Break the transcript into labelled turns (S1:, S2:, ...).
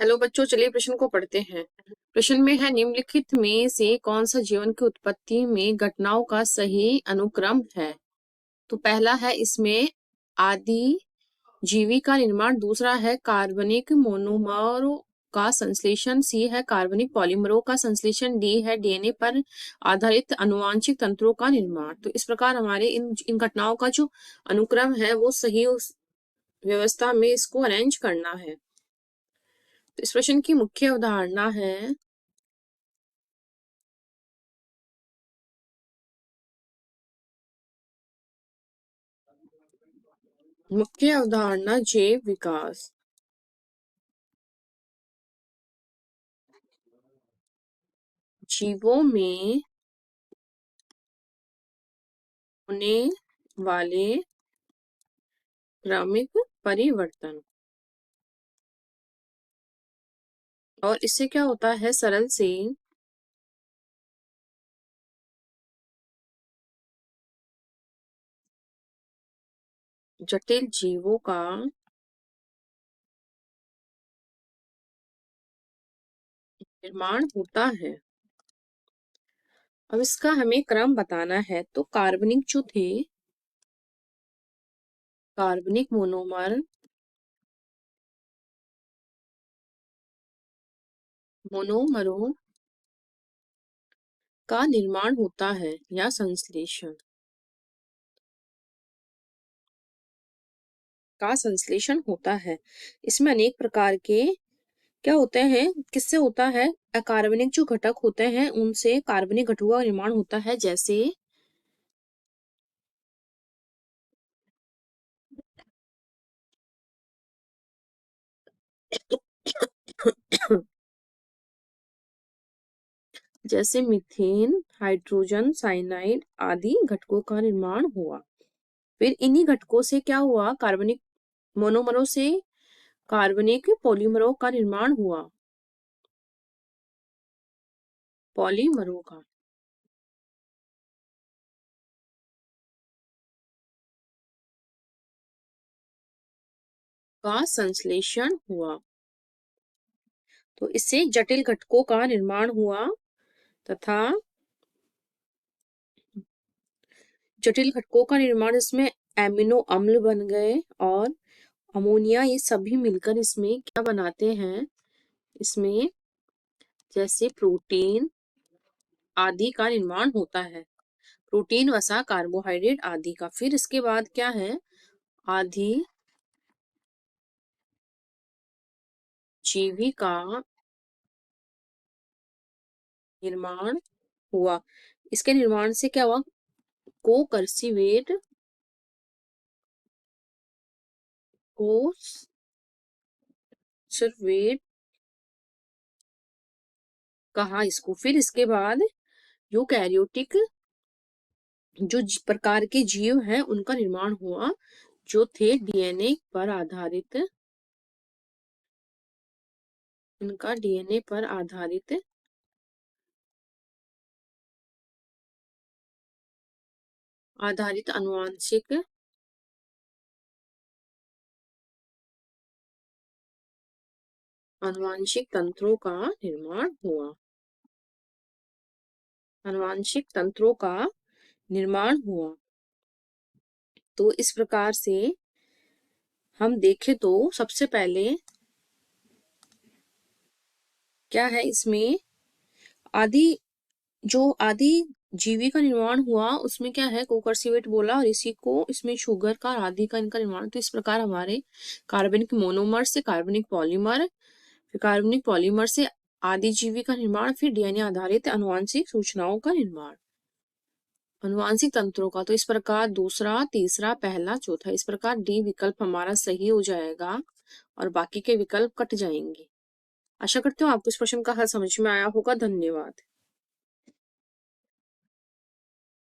S1: Hello बच्चों, चलिए प्रश्न को पढ़ते हैं। प्रश्न में है, निम्नलिखित में से कौन सा जीवन की उत्पत्ति में घटनाओं का सही अनुक्रम है। तो पहला है इसमें आदि जीवी का निर्माण, दूसरा है कार्बनिक मोनोमरों का संश्लेषण, सी है कार्बनिक पॉलीमरों का संश्लेषण, डी है डीएनए पर आधारित आनुवांशिक तंत्रों का निर्माण। तो इस प्रकार हमारे इन घटनाओं का जो अनुक्रम है वो सही व्यवस्था में इसको अरेंज करना है। तो इस प्रश्न की मुख्य अवधारणा है जैव विकास। जीवों में होने वाले क्रमिक परिवर्तन। और इससे क्या होता है, सरल से जटिल जीवों का निर्माण होता है। अब इसका हमें क्रम बताना है। तो कार्बनिक जो थे, कार्बनिक मोनोमरों का निर्माण होता है या संश्लेषण होता है। इसमें अनेक प्रकार के क्या होते हैं, किससे होता है, अकार्बनिक जो घटक होते हैं उनसे कार्बनिक घटकों का निर्माण होता है। जैसे जैसे मीथेन, हाइड्रोजन साइनाइड आदि घटकों का निर्माण हुआ। फिर इन्हीं घटकों से क्या हुआ, कार्बनिक मोनोमरों से कार्बनिक पॉलीमरों का निर्माण हुआ। पॉलीमरों का संश्लेषण हुआ। तो इससे जटिल घटकों का निर्माण हुआ तथा जटिल घटकों का निर्माण, इसमें एमिनो अम्ल बन गए और अमोनिया, ये सभी मिलकर इसमें क्या बनाते हैं, इसमें जैसे प्रोटीन आदि का निर्माण होता है। प्रोटीन, वसा, कार्बोहाइड्रेट आदि का। फिर इसके बाद क्या है, आदि जीवी का निर्माण हुआ। इसके निर्माण से क्या हुआ, को कर्सिवेट सर्वेट कहा इसको। फिर इसके बाद यूकैरियोटिक जो प्रकार के जीव हैं उनका निर्माण हुआ, जो थे डीएनए पर आधारित, इनका डीएनए पर आधारित आनुवांशिक तंत्रों का निर्माण हुआ। आनुवांशिक तंत्रों का निर्माण हुआ। तो इस प्रकार से हम देखें तो सबसे पहले क्या है, इसमें आदि जीवी का निर्माण हुआ, उसमें क्या है, कोकरसीवेट बोला, और इसी को इसमें शुगर का आदि का इनका निर्माण। तो इस प्रकार हमारे कार्बनिक मोनोमर से कार्बनिक पॉलीमर, फिर कार्बनिक पॉलीमर से आदि जीवी का निर्माण, फिर डीएनए आधारित आनुवांशिक सूचनाओं का निर्माण, आनुवांशिक तंत्रों का। तो इस प्रकार दूसरा, तीसरा, पहला, चौथा, इस प्रकार डी विकल्प हमारा सही हो जाएगा और बाकी के विकल्प कट जाएंगे। आशा करती हूँ आपको इस प्रश्न का हल समझ में आया होगा। धन्यवाद।